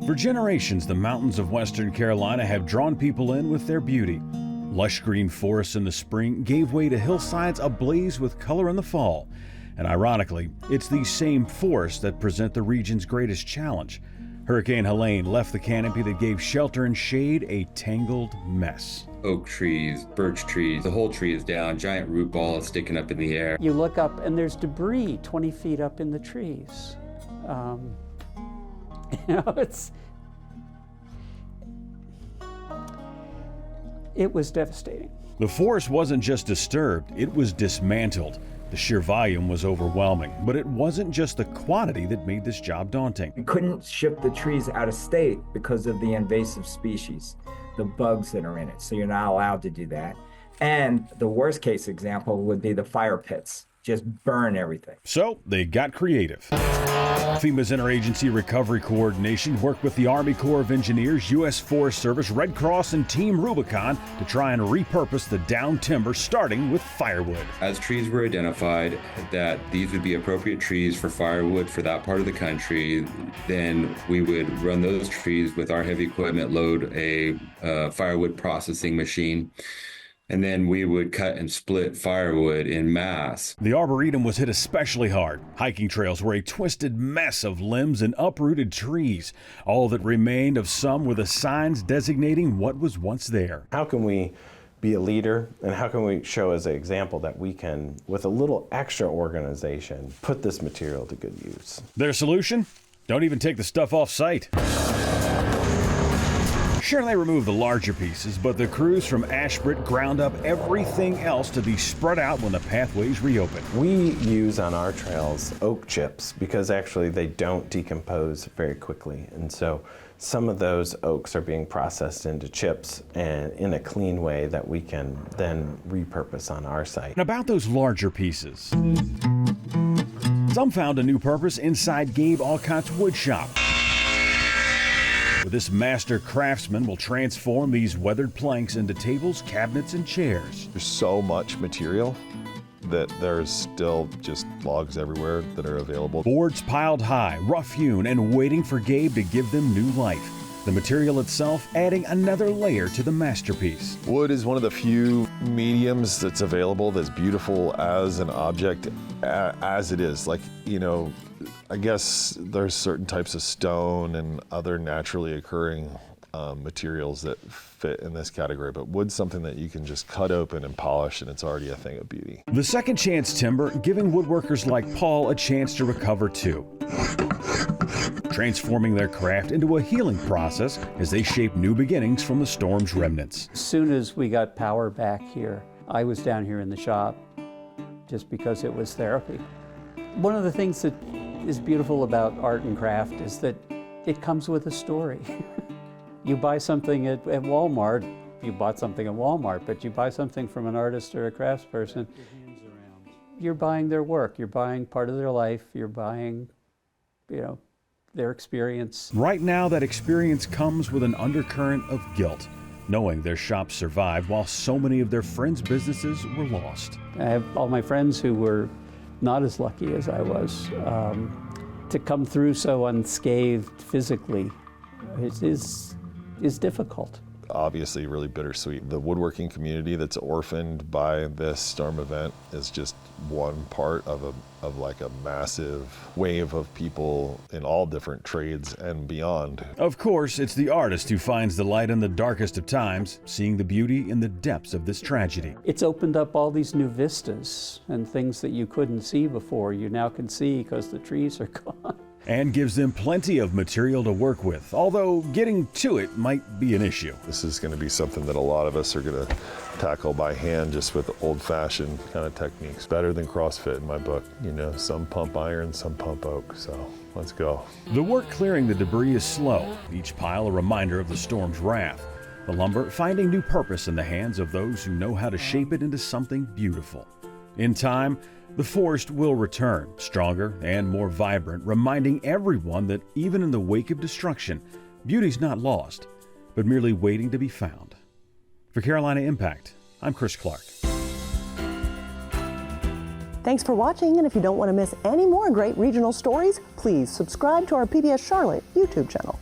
For generations, the mountains of Western Carolina have drawn people in with their beauty. Lush green forests in the spring gave way to hillsides ablaze with color in the fall. And ironically, it's these same forests that present the region's greatest challenge. Hurricane Helene left the canopy that gave shelter and shade a tangled mess. Oak trees, birch trees, the whole tree is down, giant root balls sticking up in the air. You look up and there's debris 20 feet up in the trees. It was devastating. The forest wasn't just disturbed, it was dismantled. The sheer volume was overwhelming, but it wasn't just the quantity that made this job daunting. We couldn't ship the trees out of state because of the invasive species, the bugs that are in it, so you're not allowed to do that. And the worst case example would be the fire pits. Just burn everything. So they got creative. FEMA's Interagency Recovery Coordination worked with the Army Corps of Engineers, U.S. Forest Service, Red Cross, and Team Rubicon to try and repurpose the downed timber, starting with firewood. As trees were identified that these would be appropriate trees for firewood for that part of the country, then we would run those trees with our heavy equipment, load a firewood processing machine, and then we would cut and split firewood in mass. The Arboretum was hit especially hard. Hiking trails were a twisted mess of limbs and uprooted trees. All that remained of some were the signs designating what was once there. How can we be a leader, and how can we show as an example that we can, with a little extra organization, put this material to good use? Their solution? Don't even take the stuff off site. Sure, they removed the larger pieces, but the crews from Ashbridge ground up everything else to be spread out when the pathways reopen. We use on our trails oak chips because actually they don't decompose very quickly. And so some of those oaks are being processed into chips and in a clean way that we can then repurpose on our site. And about those larger pieces, some found a new purpose inside Gabe Alcott's wood shop. This master craftsman will transform these weathered planks into tables, cabinets, and chairs. There's so much material that there's still just logs everywhere that are available. Boards piled high, rough-hewn, and waiting for Gabe to give them new life. The material itself adding another layer to the masterpiece. Wood is one of the few mediums that's available that's beautiful as an object as it is. Like, you know, I guess there's certain types of stone and other naturally occurring materials that fit in this category, but wood's something that you can just cut open and polish, and it's already a thing of beauty. The second chance timber giving woodworkers like Paul a chance to recover too, transforming their craft into a healing process as they shape new beginnings from the storm's remnants. As soon as we got power back here, I was down here in the shop just because it was therapy. One of the things that is beautiful about art and craft is that it comes with a story. You buy something at Walmart, you bought something at Walmart, but you buy something from an artist or a craftsperson, you're buying their work, you're buying part of their life, you're buying, you know, their experience. Right now, that experience comes with an undercurrent of guilt, knowing their shop survived while so many of their friends' businesses were lost. I have all my friends who were not as lucky as I was. To come through so unscathed physically is difficult. Obviously really bittersweet. The woodworking community that's orphaned by this storm event is just one part of like a massive wave of people in all different trades and beyond. Of course, it's the artist who finds the light in the darkest of times, seeing the beauty in the depths of this tragedy. It's opened up all these new vistas and things that you couldn't see before, you now can see because the trees are gone. And gives them plenty of material to work with, although getting to it might be an issue. This is going to be something that a lot of us are going to tackle by hand, just with old-fashioned kind of techniques. Better than CrossFit in my book. You know, some pump iron, some pump oak, so let's go. The work clearing the debris is slow, each pile a reminder of the storm's wrath. The lumber finding new purpose in the hands of those who know how to shape it into something beautiful. In time, the forest will return, stronger and more vibrant, reminding everyone that even in the wake of destruction, beauty's not lost, but merely waiting to be found. For Carolina Impact, I'm Chris Clark. Thanks for watching, and if you don't want to miss any more great regional stories, please subscribe to our PBS Charlotte YouTube channel.